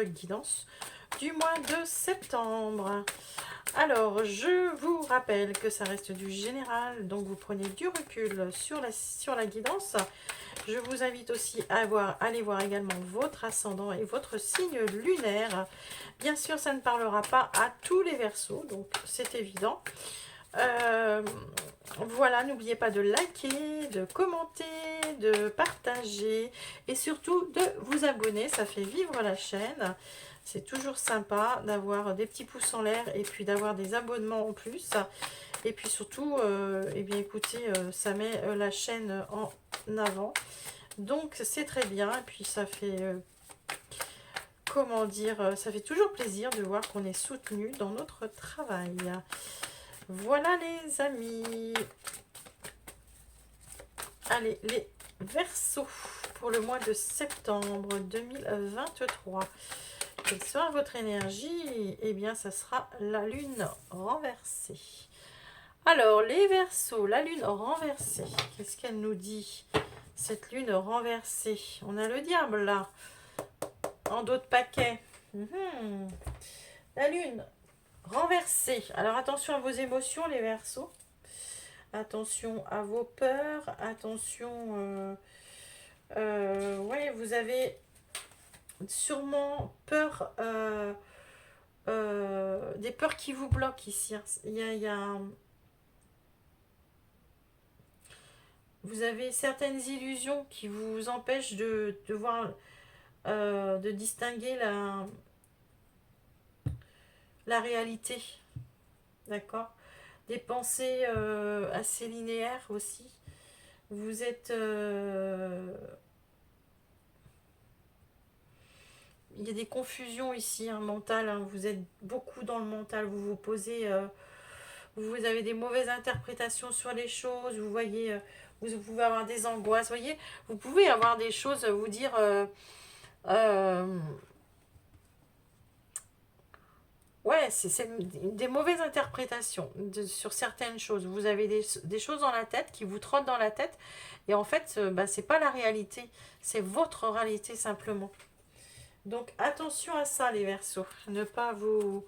guidance du mois de septembre. Alors, je vous rappelle que ça reste du général, donc vous prenez du recul sur la guidance. Je vous invite aussi à aller voir également votre ascendant et votre signe lunaire. Bien sûr, ça ne parlera pas à tous les Verseaux, donc c'est évident. Voilà, n'oubliez pas de liker, de commenter, de partager et surtout de vous abonner, ça fait vivre la chaîne. C'est toujours sympa d'avoir des petits pouces en l'air et puis d'avoir des abonnements en plus. Et puis surtout, eh bien écoutez, ça met la chaîne en avant. Donc c'est très bien et puis ça fait, comment dire, ça fait toujours plaisir de voir qu'on est soutenu dans notre travail. Voilà les amis. Allez, les Verseaux pour le mois de septembre 2023. Quelle sera votre énergie? Eh bien, ça sera la lune renversée. Alors, les Verseaux, la lune renversée. Qu'est-ce qu'elle nous dit, cette lune renversée? On a le diable là, en dos de paquet. La lune renversée. Alors, attention à vos émotions, les Verseaux. Attention à vos peurs. Attention, ouais, vous avez sûrement peur, des peurs qui vous bloquent ici. Vous avez certaines illusions qui vous empêchent de voir, de distinguer la réalité. D'accord? Des pensées assez linéaires aussi. Vous êtes... il y a des confusions ici, hein, mentales. Hein. Vous êtes beaucoup dans le mental. Vous vous posez... vous avez des mauvaises interprétations sur les choses. Vous voyez... vous pouvez avoir des angoisses. Vous voyez, vous pouvez avoir des choses, vous dire... ouais, c'est des mauvaises interprétations sur certaines choses. Vous avez des choses dans la tête qui vous trottent dans la tête. Et en fait, bah, c'est pas la réalité. C'est votre réalité simplement. Donc attention à ça les Verseaux. Ne pas vous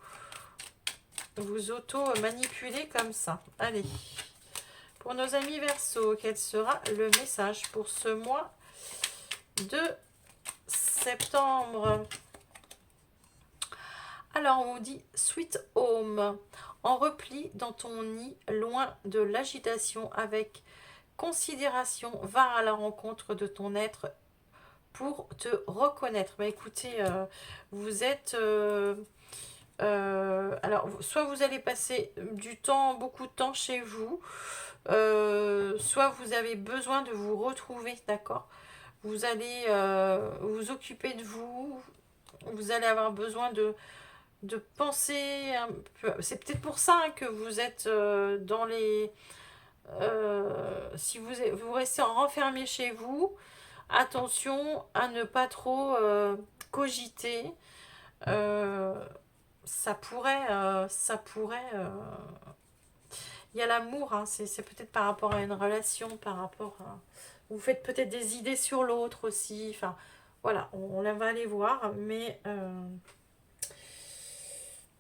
auto-manipuler comme ça. Allez. Pour nos amis Verseaux, quel sera le message pour ce mois de septembre? Alors, on vous dit « Sweet Home ». En repli dans ton nid, loin de l'agitation, avec considération, va à la rencontre de ton être pour te reconnaître. Bah, écoutez, vous êtes... alors, soit vous allez passer beaucoup de temps chez vous, soit vous avez besoin de vous retrouver, d'accord? Vous allez vous occuper de vous, vous allez avoir besoin de penser un peu. C'est peut-être pour ça hein, que vous êtes dans les... si vous restez renfermé chez vous, attention à ne pas trop cogiter. Ça pourrait... il y a l'amour, hein, c'est peut-être par rapport à une relation, par rapport à... Vous faites peut-être des idées sur l'autre aussi. Enfin, voilà, on va aller voir, mais...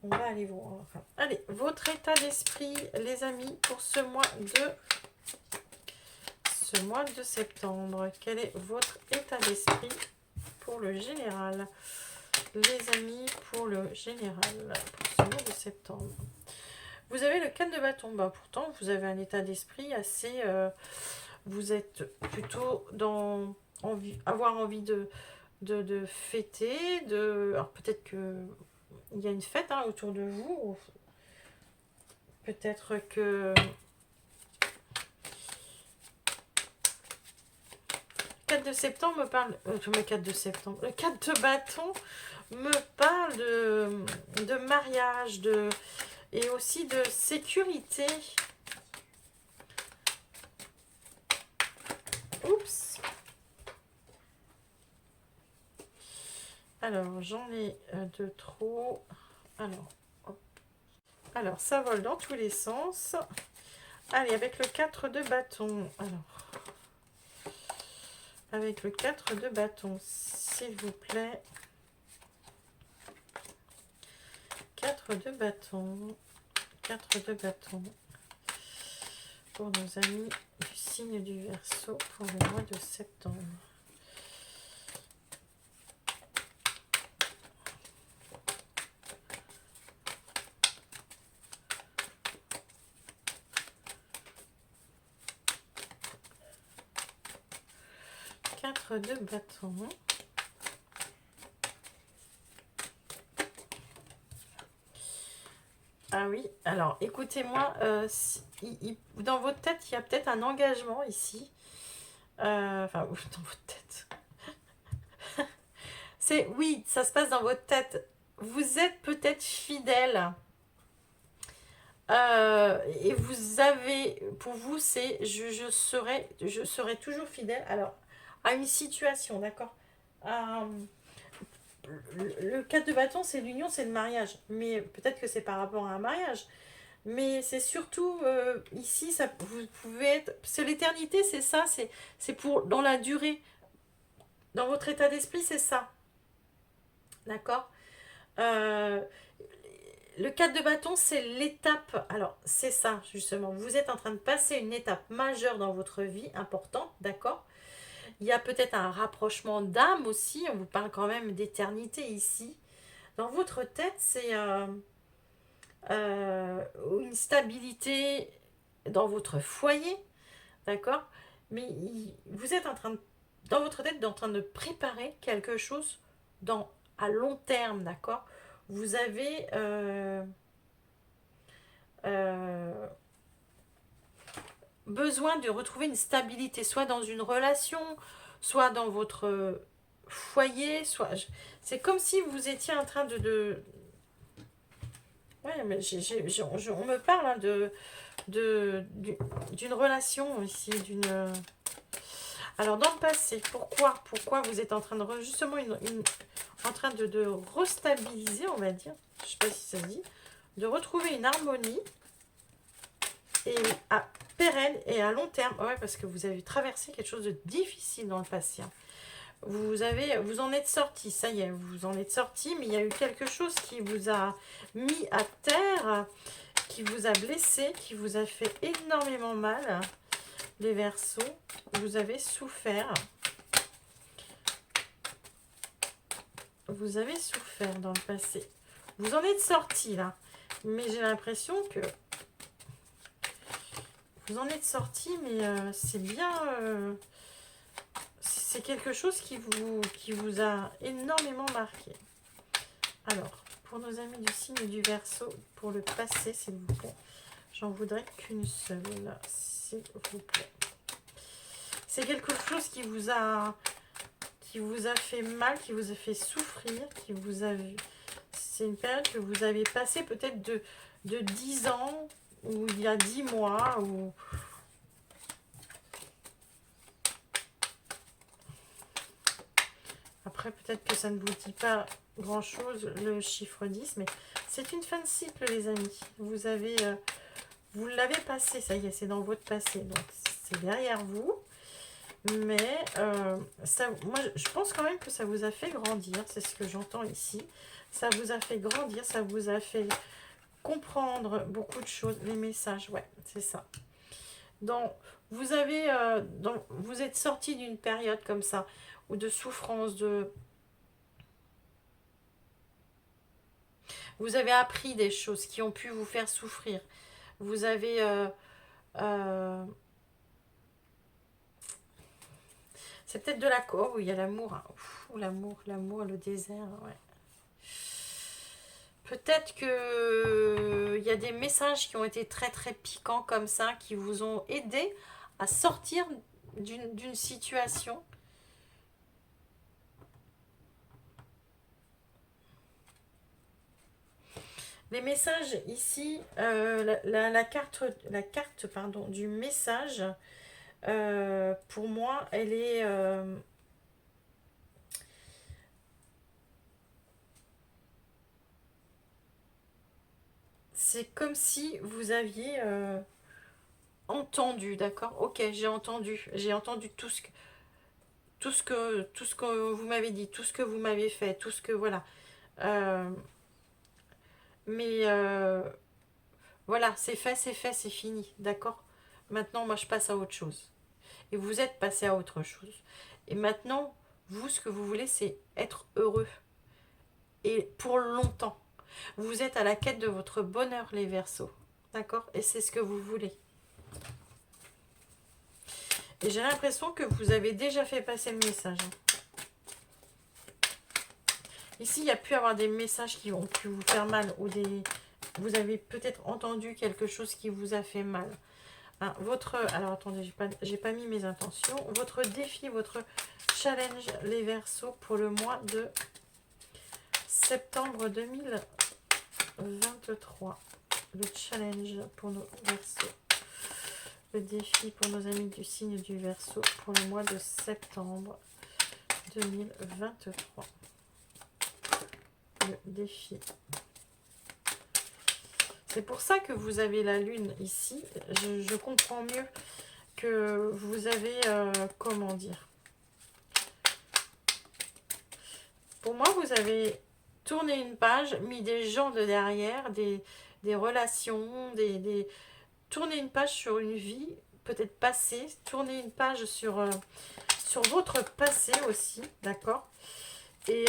on va aller voir. Enfin, allez, votre état d'esprit, les amis, pour ce mois de septembre. Quel est votre état d'esprit pour le général? Les amis, pour le général, pour ce mois de septembre. Vous avez le 4 de bâton. Bah, pourtant, vous avez un état d'esprit assez... vous êtes plutôt dans... avoir envie de fêter, alors peut-être que il y a une fête hein, autour de vous. Peut-être que... Le 4 de septembre me parle... le 4 de septembre. Le 4 de bâton me parle de mariage, et aussi de sécurité. Oups. Alors, j'en ai de trop. Alors, hop. Alors, ça vole dans tous les sens. Allez, avec le 4 de bâton. Alors, avec le 4 de bâton, s'il vous plaît. 4 de bâton. 4 de bâton. Pour nos amis du signe du Verseau pour le mois de septembre. De bâton. Ah oui, alors écoutez-moi, dans votre tête, il y a peut-être un engagement ici. Enfin, dans votre tête. Oui, ça se passe dans votre tête. Vous êtes peut-être fidèle. Et vous avez, pour vous, c'est je serai toujours fidèle. Alors, à une situation, d'accord. Le 4 de bâton, c'est l'union, c'est le mariage. Mais peut-être que c'est par rapport à un mariage. Mais c'est surtout ici, ça, vous pouvez être. C'est l'éternité, c'est ça. C'est pour dans la durée. Dans votre état d'esprit, c'est ça. D'accord. euh, Le 4 de bâton, c'est l'étape. Alors, c'est ça, justement. Vous êtes en train de passer une étape majeure dans votre vie, importante, d'accord. Il y a peut-être un rapprochement d'âme aussi. On vous parle quand même d'éternité ici. Dans votre tête, c'est une stabilité dans votre foyer, d'accord. Mais vous êtes en train de, dans votre tête, en train de préparer quelque chose à long terme, d'accord. Vous avez euh, besoin de retrouver une stabilité, soit dans une relation, soit dans votre foyer, soit... C'est comme si vous étiez en train ouais, mais on me parle hein, d'une relation ici, d'une... Alors, dans le passé, pourquoi vous êtes en train de... Justement, en train de restabiliser, on va dire, je ne sais pas si ça se dit, de retrouver une harmonie et à pérenne et à long terme. Ouais, parce que vous avez traversé quelque chose de difficile dans le passé. Hein. Vous en êtes sorti, ça y est, vous en êtes sorti, mais il y a eu quelque chose qui vous a mis à terre, qui vous a blessé, qui vous a fait énormément mal. Les Verseaux, vous avez souffert. Vous avez souffert dans le passé. Vous en êtes sorti là, mais j'ai l'impression que vous en êtes sorti, mais c'est bien... c'est quelque chose qui vous a énormément marqué. Alors, pour nos amis du signe du Verseau, pour le passé, s'il vous plaît, j'en voudrais qu'une seule, s'il vous plaît. C'est quelque chose qui vous a fait mal, qui vous a fait souffrir, qui vous a vu. C'est une période que vous avez passée peut-être de 10 ans, ou il y a 10 mois, ou... Après, peut-être que ça ne vous dit pas grand-chose, le chiffre 10, mais c'est une fin de cycle, les amis. Vous l'avez passé, ça y est, c'est dans votre passé, donc c'est derrière vous. Mais moi, je pense quand même que ça vous a fait grandir, c'est ce que j'entends ici. Ça vous a fait grandir, ça vous a fait comprendre beaucoup de choses, les messages, ouais, c'est ça. Donc, vous êtes sorti d'une période comme ça, ou de souffrance, vous avez appris des choses qui ont pu vous faire souffrir. Vous avez... c'est peut-être de la corde où il y a l'amour. Hein. L'amour, le désert, ouais. Peut-être que il y a des messages qui ont été très très piquants comme ça, qui vous ont aidé à sortir d'une situation. Les messages ici, la carte pardon, du message, pour moi, elle est... c'est comme si vous aviez entendu, d'accord. Ok, j'ai entendu tout ce que vous m'avez dit, tout ce que vous m'avez fait, tout ce que voilà. Euh, Mais voilà, c'est fait, c'est fini, d'accord? Maintenant, moi, je passe à autre chose. Et vous êtes passé à autre chose. Et maintenant, vous, ce que vous voulez, c'est être heureux. Et pour longtemps. Vous êtes à la quête de votre bonheur, les Verseaux. D'accord? Et c'est ce que vous voulez. Et j'ai l'impression que vous avez déjà fait passer le message. Ici, il y a pu avoir des messages qui ont pu vous faire mal. Ou des... Vous avez peut-être entendu quelque chose qui vous a fait mal. Hein, alors attendez, j'ai pas mis mes intentions. Votre défi, votre challenge, les Verseaux, pour le mois de septembre 2023. Le challenge pour nos Verseaux. Le défi pour nos amis du signe du Verseau pour le mois de septembre 2023. Le défi. C'est pour ça que vous avez la lune ici. Je comprends mieux que vous avez, comment dire. Pour moi, vous avez tourné une page, mis des gens de derrière, des relations, tourner une page sur une vie, peut-être passée, tourner une page sur, sur votre passé aussi, d'accord? Et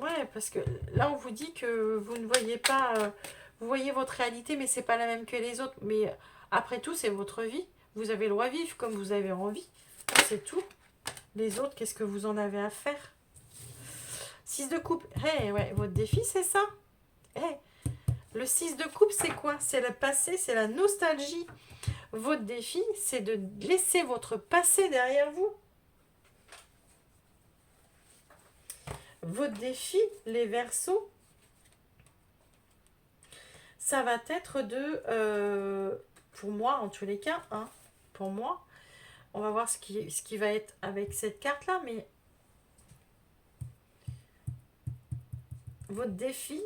ouais, parce que là, on vous dit que vous ne voyez pas, vous voyez votre réalité, mais c'est pas la même que les autres. Mais après tout, c'est votre vie. Vous avez le droit de vivre comme vous avez envie. C'est tout. Les autres, qu'est-ce que vous en avez à faire? 6 de coupe. Hey, ouais, votre défi, c'est ça. Hey, le 6 de coupe, c'est quoi? C'est le passé, c'est la nostalgie. Votre défi, c'est de laisser votre passé derrière vous. Votre défi, les Verseaux, ça va être de, pour moi en tous les cas, hein, pour moi, on va voir ce qui va être avec cette carte-là, mais votre défi,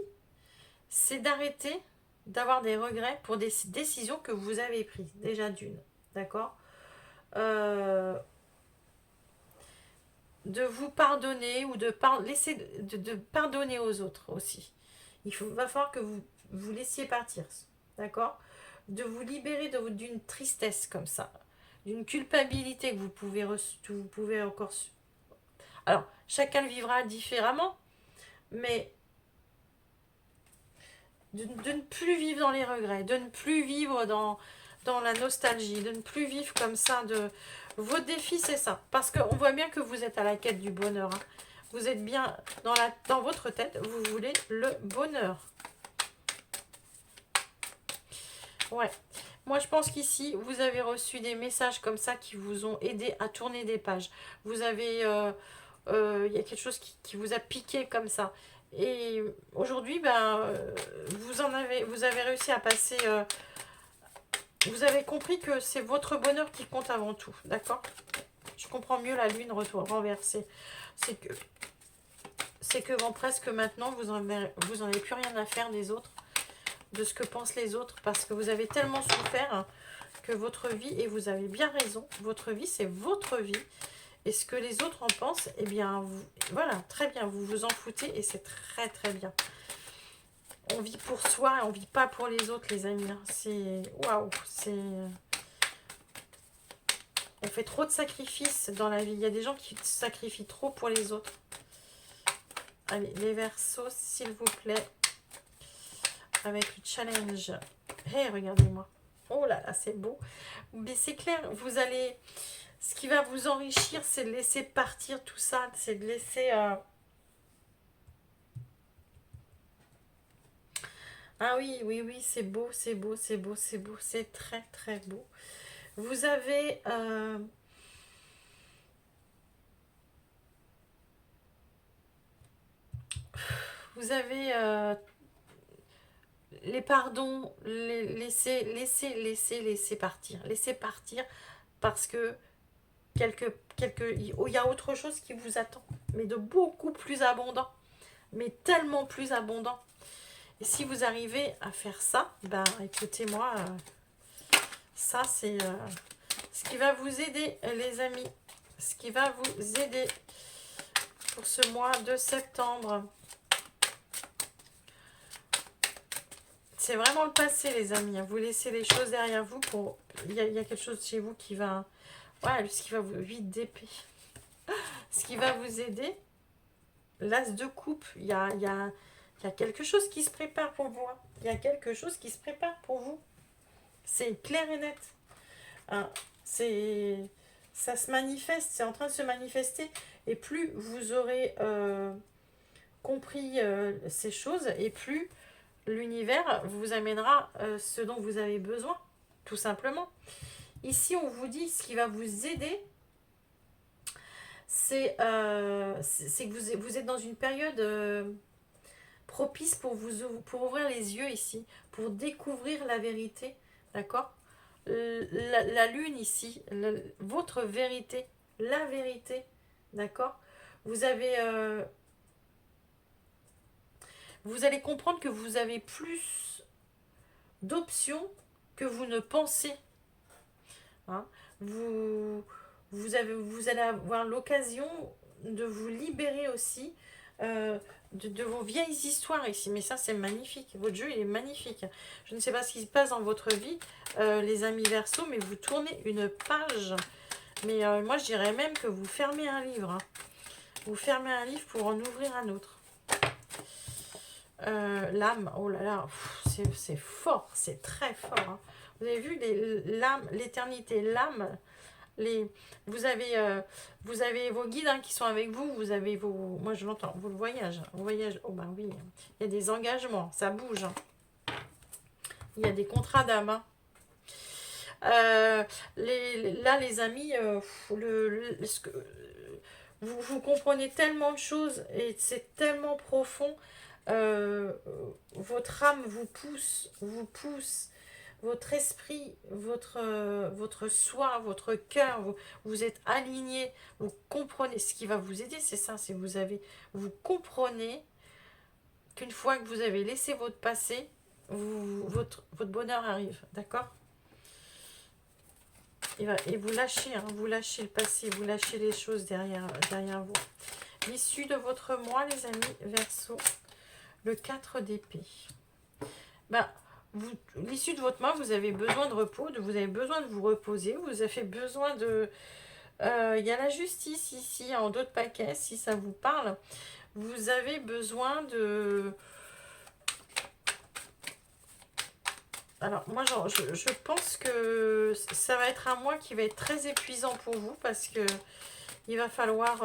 c'est d'arrêter d'avoir des regrets pour des décisions que vous avez prises, déjà d'une, d'accord? De vous pardonner ou de laisser de pardonner aux autres aussi. Va falloir que vous laissiez partir, d'accord? De vous libérer d'une tristesse comme ça, d'une culpabilité que vous pouvez encore... Alors, chacun le vivra différemment, mais de ne plus vivre dans les regrets, de ne plus vivre dans la nostalgie, de ne plus vivre comme ça. Votre défi, c'est ça. Parce qu'on voit bien que vous êtes à la quête du bonheur. Hein. Vous êtes bien dans votre tête, vous voulez le bonheur. Ouais. Moi, je pense qu'ici, vous avez reçu des messages comme ça qui vous ont aidé à tourner des pages. Vous avez... il y a quelque chose qui vous a piqué comme ça. Et aujourd'hui, ben, vous avez réussi à passer... vous avez compris que c'est votre bonheur qui compte avant tout, d'accord? Je comprends mieux la lune renversée. C'est que bon, presque maintenant, vous en avez plus rien à faire des autres, de ce que pensent les autres, parce que vous avez tellement souffert hein, que votre vie, et vous avez bien raison, votre vie, c'est votre vie. Et ce que les autres en pensent, eh bien, voilà, très bien, vous vous en foutez et c'est très très bien. On vit pour soi et on vit pas pour les autres, les amis. Hein. C'est... Waouh, c'est... On fait trop de sacrifices dans la vie. Il y a des gens qui sacrifient trop pour les autres. Allez, les Verseaux, s'il vous plaît. Avec le challenge. Hé, regardez-moi. Oh là là, c'est beau. Mais c'est clair, vous allez... Ce qui va vous enrichir, c'est de laisser partir tout ça. C'est de laisser... Ah oui, oui, oui, c'est beau, c'est beau, c'est beau, c'est beau. C'est très, très beau. Vous avez... vous avez... les pardons, laisser partir. Laissez partir parce que il y a autre chose qui vous attend. Mais de beaucoup plus abondant. Mais tellement plus abondant. Et si vous arrivez à faire ça, ben écoutez-moi, ça c'est ce qui va vous aider, les amis. ce qui va vous aider pour ce mois de septembre. C'est vraiment le passé, les amis. Vous laissez les choses derrière vous. Il y a quelque chose chez vous qui va... Ouais, ce qui va vous... 8 d'épée. Ce qui va vous aider. L'as de coupe. Il y a quelque chose qui se prépare pour vous. Il y a quelque chose qui se prépare pour vous. C'est clair et net. Hein, ça se manifeste. C'est en train de se manifester. Et plus vous aurez compris ces choses, et plus l'univers vous amènera ce dont vous avez besoin, tout simplement. Ici, on vous dit ce qui va vous aider, c'est que vous êtes dans une période propice pour ouvrir les yeux ici, pour découvrir la vérité, d'accord? La lune ici, votre vérité, la vérité, d'accord? Vous avez... vous allez comprendre que vous avez plus d'options que vous ne pensez. Hein. Vous allez avoir l'occasion de vous libérer aussi de vos vieilles histoires ici. Mais ça, c'est magnifique. Votre jeu, il est magnifique. Je ne sais pas ce qui se passe dans votre vie, les amis Verseau, mais vous tournez une page. Mais moi, je dirais même que vous fermez un livre. Hein. Vous fermez un livre pour en ouvrir un autre. L'âme, oh là là, c'est fort, c'est très fort. Hein. Vous avez vu l'âme, l'éternité, l'âme. Vous avez vos guides hein, qui sont avec vous. Vous avez vos, moi je l'entends, vous le voyage, oh ben oui, il y a des engagements, ça bouge. Hein. Il y a des contrats d'âme. Hein. Là les amis, vous comprenez tellement de choses et c'est tellement profond. Votre âme vous pousse, votre esprit, votre soi, votre cœur, vous êtes aligné, vous comprenez. Ce qui va vous aider, c'est ça, c'est vous comprenez qu'une fois que vous avez laissé votre passé, votre bonheur arrive, d'accord? Et vous lâchez, hein, vous lâchez le passé, vous lâchez les choses derrière vous. L'issue de votre mois, les amis Verseau, le 4 d'épée. Ben, l'issue de votre mois, vous avez besoin de repos, vous avez besoin de vous reposer, vous avez besoin de... Il y a la justice ici, en d'autres paquets, si ça vous parle. Vous avez besoin de... Alors, moi, je pense que ça va être un mois qui va être très épuisant pour vous parce que il va falloir...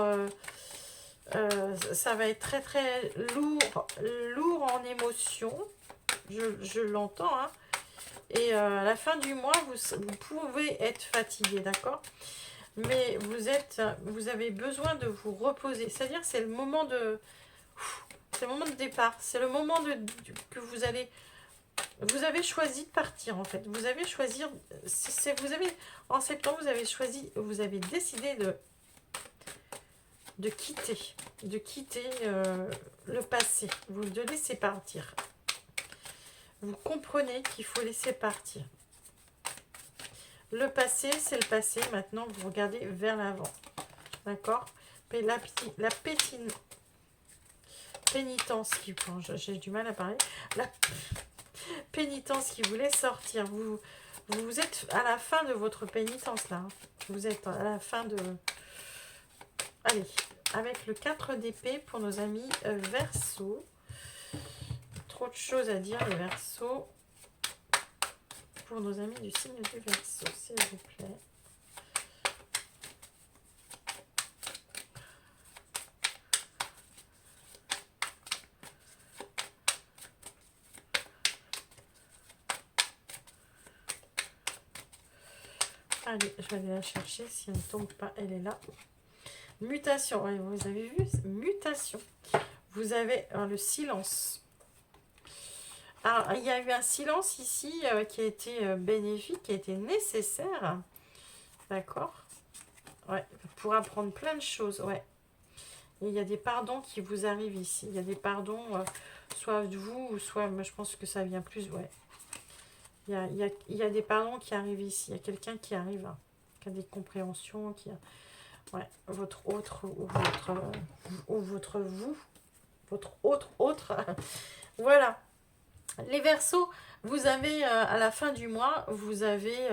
ça va être très, très lourd en émotions. Je l'entends, hein. Et à la fin du mois, vous pouvez être fatigué, d'accord? Mais vous avez besoin de vous reposer. C'est-à-dire, c'est le moment de... C'est le moment de départ. C'est le moment que vous allez... Vous avez choisi de partir, en fait. Vous avez choisi... en septembre, vous avez décidé de quitter le passé. Vous le laissez partir. Vous comprenez qu'il faut laisser partir. Le passé, c'est le passé. Maintenant, vous regardez vers l'avant. D'accord? La pénitence qui... Bon, j'ai du mal à parler. La pénitence qui voulait sortir. Vous êtes à la fin de votre pénitence, là. Hein. Vous êtes à la fin de... Allez, avec le 4 d'épée pour nos amis Verseau. Trop de choses à dire, les Verseaux. Pour nos amis du signe du Verseau, s'il vous plaît. Allez, je vais aller la chercher. Si elle ne tombe pas, elle est là. Mutation. Ouais, vous avez vu? Mutation. Vous avez le silence. Alors, il y a eu un silence ici qui a été bénéfique, qui a été nécessaire. D'accord? Ouais, pour apprendre plein de choses, ouais. Et il y a des pardons qui vous arrivent ici. Il y a des pardons, soit de vous, ou soit, moi, je pense que ça vient plus, ouais. Il y a des pardons qui arrivent ici. Il y a quelqu'un qui arrive, hein, qui a des compréhensions, Ouais, votre autre ou votre vous, votre autre. Voilà. Les Verseaux, vous avez à la fin du mois, vous avez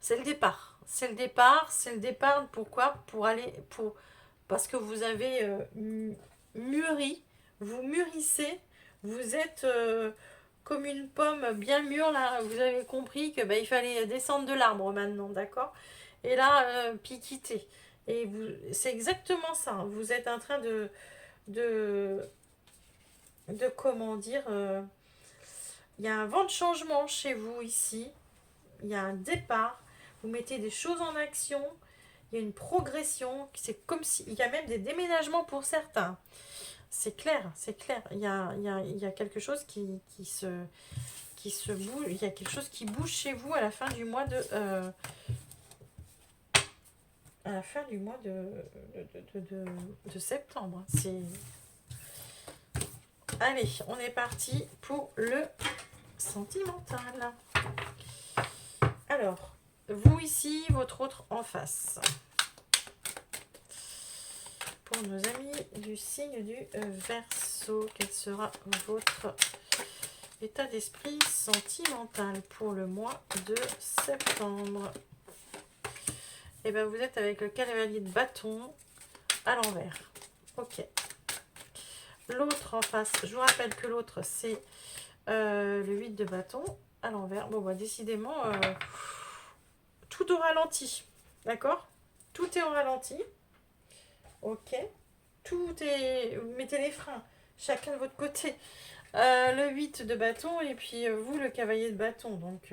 c'est le départ. C'est le départ, c'est le départ. Pourquoi? Parce que vous avez mûri, vous mûrissez, vous êtes comme une pomme bien mûre là. Vous avez compris que il fallait descendre de l'arbre maintenant, d'accord? Et là, piquiter. Et vous, c'est exactement ça. Vous êtes en train de, de comment dire, il y a un vent de changement chez vous ici. Il y a un départ. Vous mettez des choses en action. Il y a une progression. C'est comme si, il y a même des déménagements pour certains. C'est clair, c'est clair. Il y a quelque chose qui se bouge. Il y a quelque chose qui bouge chez vous à la fin du mois à la fin du mois de septembre. C'est... Allez, on est parti pour le sentimental. Alors, vous ici, votre autre en face. Pour nos amis du signe du Verseau, quel sera votre état d'esprit sentimental pour le mois de septembre? Et bien, vous êtes avec le cavalier de bâton à l'envers. Ok. L'autre en face, je vous rappelle que l'autre, c'est le 8 de bâton à l'envers. Bon, bah, décidément, tout au ralenti. D'accord? Tout est au ralenti. Ok. Tout est... Vous mettez les freins, chacun de votre côté. Le 8 de bâton et puis vous, le cavalier de bâton. Donc...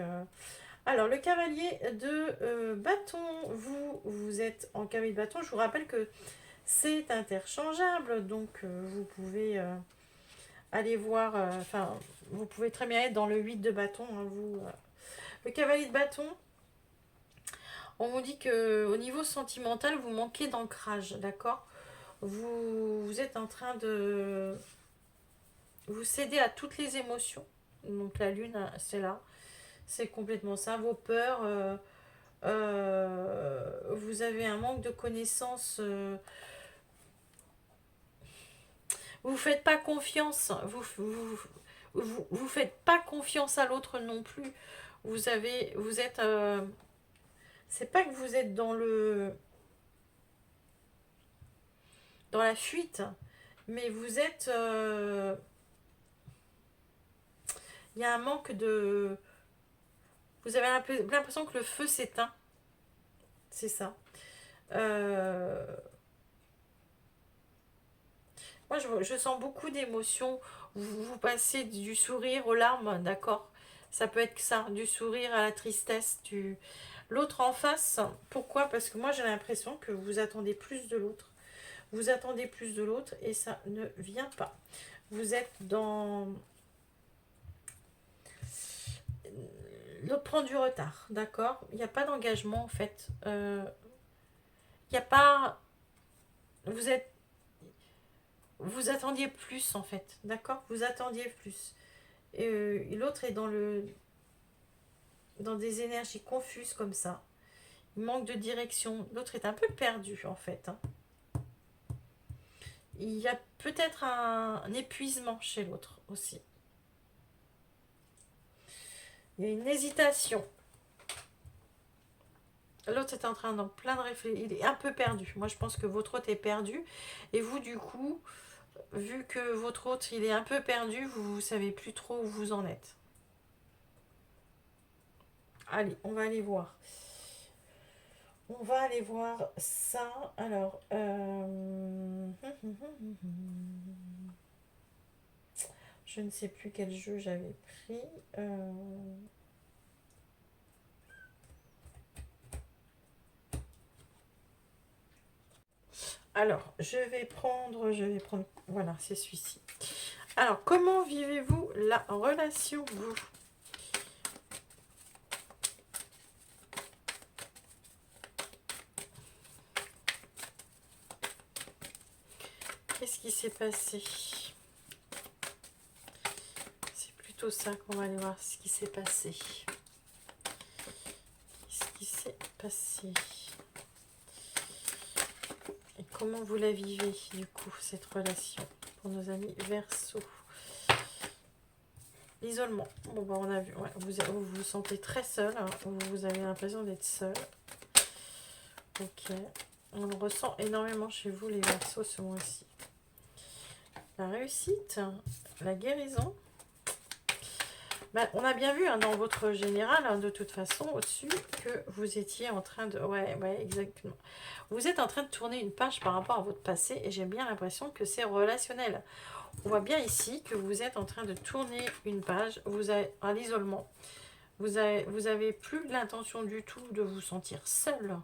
Alors, le cavalier de bâton, vous êtes en cavalier de bâton. Je vous rappelle que c'est interchangeable, donc vous pouvez aller voir, enfin, vous pouvez très bien être dans le 8 de bâton. Hein, vous, le cavalier de bâton, on vous dit que au niveau sentimental, vous manquez d'ancrage, d'accord? Vous êtes en train de vous céder à toutes les émotions. Donc la lune, c'est là. C'est complètement ça. Vos peurs... vous avez un manque de connaissances, vous faites pas confiance, vous faites pas confiance à l'autre non plus. Vous êtes, c'est pas que vous êtes dans la fuite, mais vous êtes, il y a un manque de, vous avez l'impression que le feu s'éteint, c'est ça. Euh, Moi, je sens beaucoup d'émotions. Vous passez du sourire aux larmes, d'accord? Ça peut être que ça, du sourire à la tristesse. L'autre en face, pourquoi? Parce que moi, j'ai l'impression que vous attendez plus de l'autre. Vous attendez plus de l'autre et ça ne vient pas. Vous êtes dans... L'autre prend du retard, d'accord? Il n'y a pas d'engagement, en fait. Il n'y a pas... Vous êtes... Vous attendiez plus, en fait, d'accord? Vous attendiez plus. Et l'autre est dans des énergies confuses comme ça. Il manque de direction. L'autre est un peu perdu en fait. Hein. Il y a peut-être un épuisement chez l'autre aussi. Il y a une hésitation. L'autre est en train d'en plein de réfléchir. Il est un peu perdu. Moi je pense que votre autre est perdu. Et vous du coup, vu que votre autre il est un peu perdu, vous ne savez plus trop où vous en êtes. Allez, on va aller voir. On va aller voir ça. Alors, je ne sais plus quel jeu j'avais pris. Alors, je vais prendre, voilà, c'est celui-ci. Alors, comment vivez-vous la relation, vous? Qu'est-ce qui s'est passé? C'est plutôt ça qu'on va aller voir, ce qui s'est passé. Qu'est-ce qui s'est passé? Comment vous la vivez, du coup, cette relation pour nos amis Verseau? L'isolement. Bon, bah, on a vu. Ouais, vous vous sentez très seul. Hein, vous avez l'impression d'être seul. Ok. On le ressent énormément chez vous, les Verseaux, ce mois-ci. La réussite, la guérison. Ben, on a bien vu hein, dans votre général, hein, de toute façon, au-dessus, que vous étiez en train de... Ouais, exactement. Vous êtes en train de tourner une page par rapport à votre passé et j'ai bien l'impression que c'est relationnel. On voit bien ici que vous êtes en train de tourner une page, vous avez à l'isolement. Vous avez plus l'intention du tout de vous sentir seul.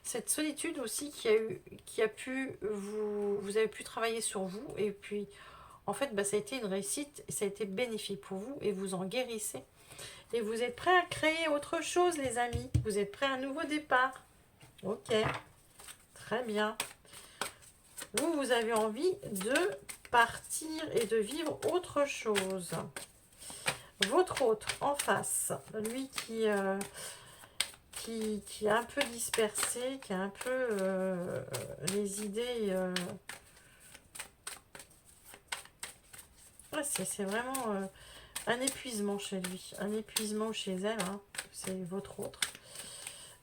Cette solitude aussi qui a pu vous avez pu travailler sur vous et puis en fait ça a été une réussite et ça a été bénéfique pour vous et vous en guérissez. Et vous êtes prêts à créer autre chose les amis. Vous êtes prêts à un nouveau départ. Ok, très bien. Vous avez envie de partir et de vivre autre chose. Votre autre en face, lui qui est un peu dispersé, qui a un peu les idées... Ouais, c'est vraiment un épuisement chez lui, un épuisement chez elle, hein. C'est votre autre.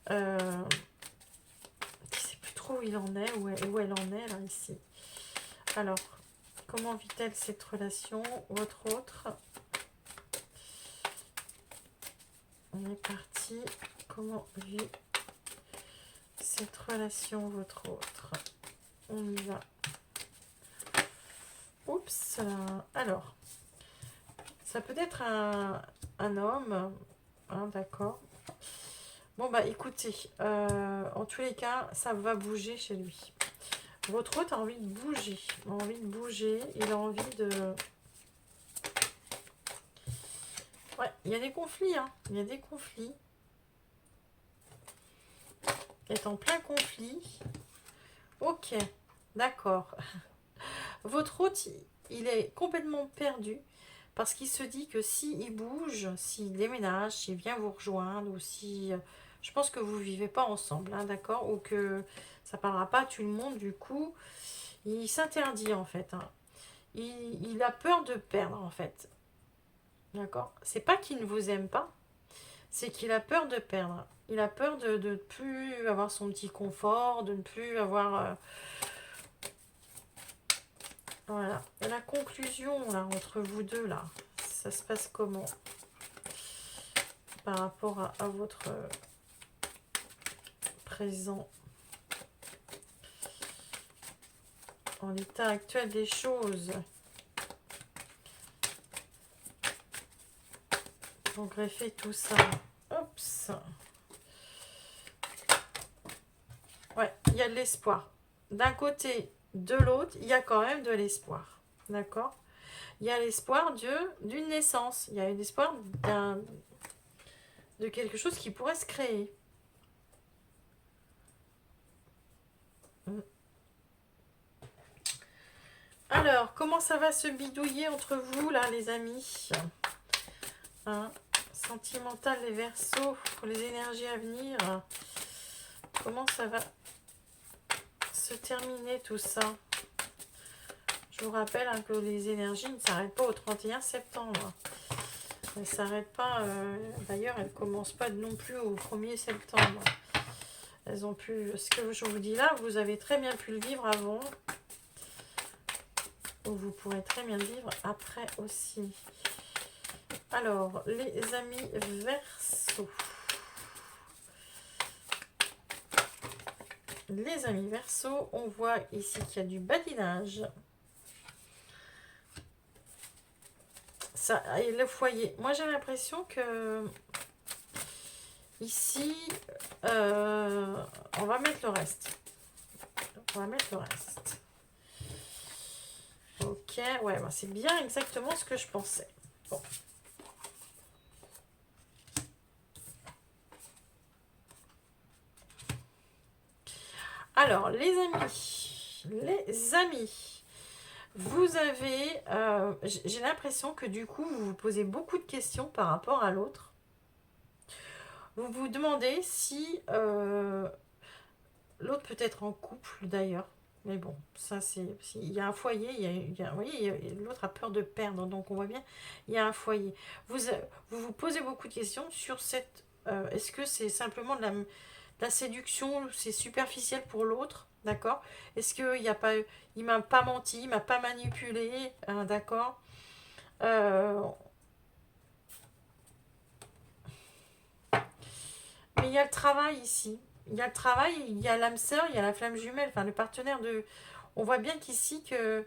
Qui ne sait plus trop où il en est, où elle en est là ici. Alors, comment vit-elle cette relation, votre autre? On est parti. Comment vit cette relation, votre autre? On y va. Oups. Alors, ça peut être un homme. Hein, d'accord. Bon, bah écoutez, en tous les cas, ça va bouger chez lui. Votre autre a envie de bouger. Il a envie de... Ouais, il y a des conflits, hein. Il y a des conflits. Il est en plein conflit. Ok, d'accord. Votre hôte, il est complètement perdu parce qu'il se dit que s'il bouge, s'il déménage, s'il vient vous rejoindre ou si... Je pense que vous ne vivez pas ensemble, hein, d'accord? Ou que ça ne parlera pas à tout le monde, du coup, il s'interdit en fait. Hein. Il a peur de perdre en fait. D'accord? C'est pas qu'il ne vous aime pas, c'est qu'il a peur de perdre. Il a peur de ne plus avoir son petit confort, de ne plus avoir... Voilà. Et la conclusion, là, entre vous deux, là, ça se passe comment? Par rapport à votre présent. En l'état actuel des choses. Pour greffer tout ça. Oups. Ouais, il y a de l'espoir. D'un côté, de l'autre, il y a quand même de l'espoir. D'accord? Il y a l'espoir d'une naissance. Il y a l'espoir de quelque chose qui pourrait se créer. Alors, comment ça va se bidouiller entre vous, là, les amis? Hein? Sentimental, les Verseaux, pour les énergies à venir. Comment ça va se terminer tout ça? Je vous rappelle hein, que les énergies ne s'arrêtent pas au 31 septembre. Elles ne s'arrêtent pas, d'ailleurs, elles ne commencent pas non plus au 1er septembre. Elles ont pu, ce que je vous dis là, vous avez très bien pu le vivre avant. Ou vous pourrez très bien le vivre après aussi. Alors, les amis Verseaux. Les amis Verseaux, on voit ici qu'il y a du badinage. Ça, et le foyer. Moi, j'ai l'impression que ici, on va mettre le reste. On va mettre le reste. Ok, ouais, bah, c'est bien exactement ce que je pensais. Bon. Alors, les amis, vous avez, j'ai l'impression que du coup, vous vous posez beaucoup de questions par rapport à l'autre. Vous vous demandez si l'autre peut être en couple d'ailleurs. Mais bon, ça c'est... Il y a un foyer, vous voyez, l'autre a peur de perdre, donc on voit bien, il y a un foyer. Vous posez beaucoup de questions sur cette... est-ce que c'est simplement de la séduction, c'est superficiel pour l'autre, d'accord? Est-ce qu'il y a pas... Il m'a pas menti, il m'a pas manipulé, hein, d'accord? Euh, mais il y a le travail ici. Il y a le travail, il y a l'âme sœur, il y a la flamme jumelle, enfin le partenaire de... On voit bien qu'ici que...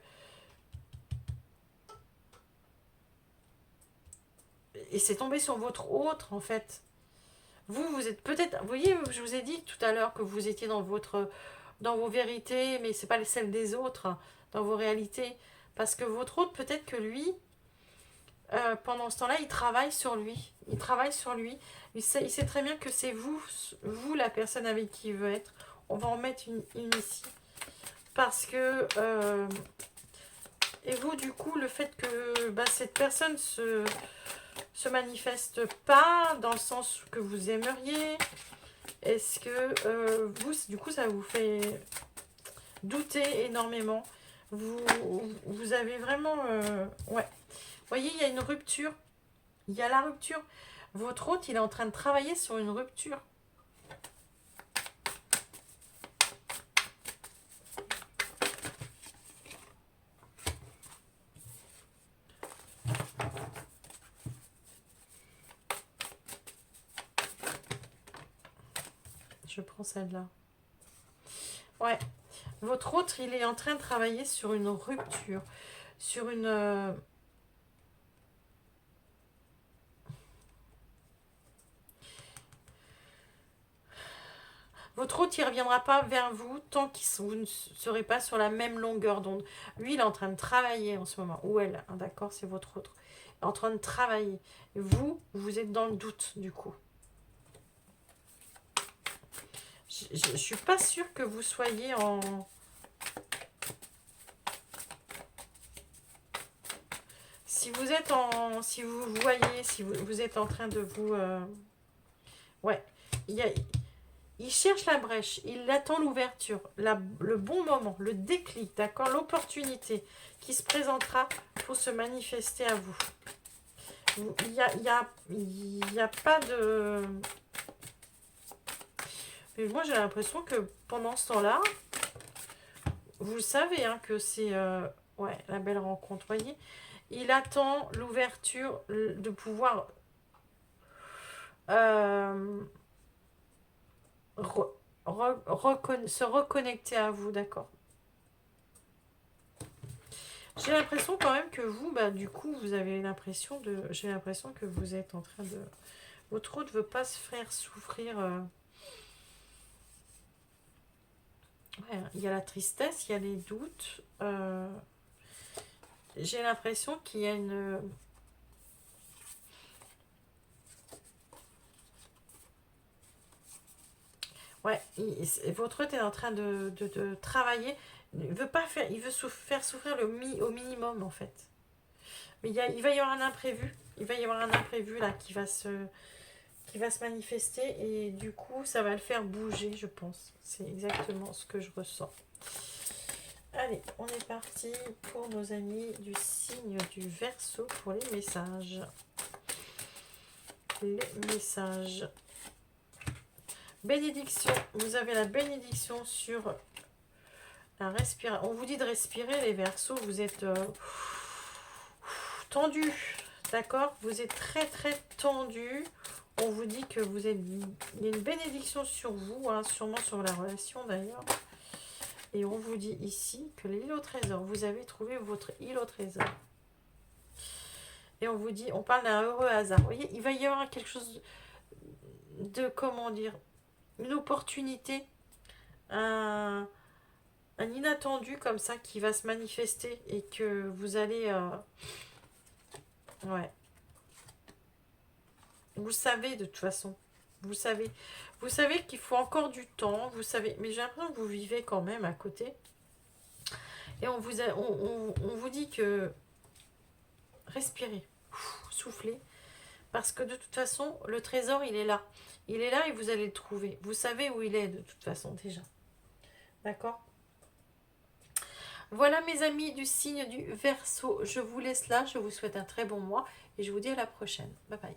Et c'est tombé sur votre autre, en fait. Vous êtes peut-être... Vous voyez, je vous ai dit tout à l'heure que vous étiez dans vos vérités, mais c'est pas celles des autres, hein, dans vos réalités. Parce que votre autre, peut-être que lui, pendant ce temps-là, il travaille sur lui. Il travaille sur lui. Il sait très bien que c'est vous la personne avec qui il veut être. On va en mettre une ici. Parce que... et vous, du coup, le fait que cette personne se manifeste pas dans le sens que vous aimeriez, est-ce que vous, du coup, ça vous fait douter énormément? Vous avez vraiment... ouais. Vous voyez, il y a une rupture. Il y a la rupture. Votre hôte, il est en train de travailler sur une rupture. Je prends celle-là. Ouais. Votre autre, il est en train de travailler sur une rupture. Sur une... Votre hôte, il ne reviendra pas vers vous tant que vous ne serez pas sur la même longueur d'onde. Lui, il est en train de travailler en ce moment. Ou elle, hein, d'accord, c'est votre autre. Il est en train de travailler. Et vous êtes dans le doute, du coup. Je ne suis pas sûre que vous soyez en... Si vous êtes en... Si vous voyez, si vous êtes en train de vous... ouais. Il cherche la brèche, il attend l'ouverture, le bon moment, le déclic, d'accord, l'opportunité qui se présentera pour se manifester à vous. Il y a pas de... Mais moi, j'ai l'impression que pendant ce temps-là, vous le savez, hein, que c'est... ouais, la belle rencontre, voyez. Il attend l'ouverture de pouvoir... se reconnecter à vous, d'accord. J'ai l'impression quand même que vous, du coup, vous avez l'impression de... J'ai l'impression que vous êtes en train de... Votre autre ne veut pas se faire souffrir. Ouais, il y a la tristesse, il y a les doutes. J'ai l'impression qu'il y a une... Ouais, votre autre est en train de travailler. Il veut pas faire, il veut faire souffrir au minimum en fait. Mais il va y avoir un imprévu. Il va y avoir un imprévu là qui va se manifester et du coup ça va le faire bouger, je pense. C'est exactement ce que je ressens. Allez, on est parti pour nos amis du signe du Verseau pour les messages. Les messages. Bénédiction. Vous avez la bénédiction sur la respiration. On vous dit de respirer les Verseaux. Vous êtes tendu. D'accord? Vous êtes très très tendu. On vous dit que vous êtes... Il y a une bénédiction sur vous, hein, sûrement sur la relation d'ailleurs. Et on vous dit ici que l'île au trésor, vous avez trouvé votre île au trésor. Et on vous dit, on parle d'un heureux hasard. Vous voyez, il va y avoir quelque chose de, comment dire, une opportunité, un inattendu comme ça qui va se manifester et que vous allez... ouais. Vous savez de toute façon. Vous savez qu'il faut encore du temps. Vous savez, mais j'ai l'impression que vous vivez quand même à côté. Et on vous dit que respirez, soufflez. Parce que de toute façon, le trésor, il est là. Il est là et vous allez le trouver. Vous savez où il est de toute façon déjà. D'accord? Voilà mes amis du signe du Verseau. Je vous laisse là. Je vous souhaite un très bon mois et je vous dis à la prochaine. Bye bye.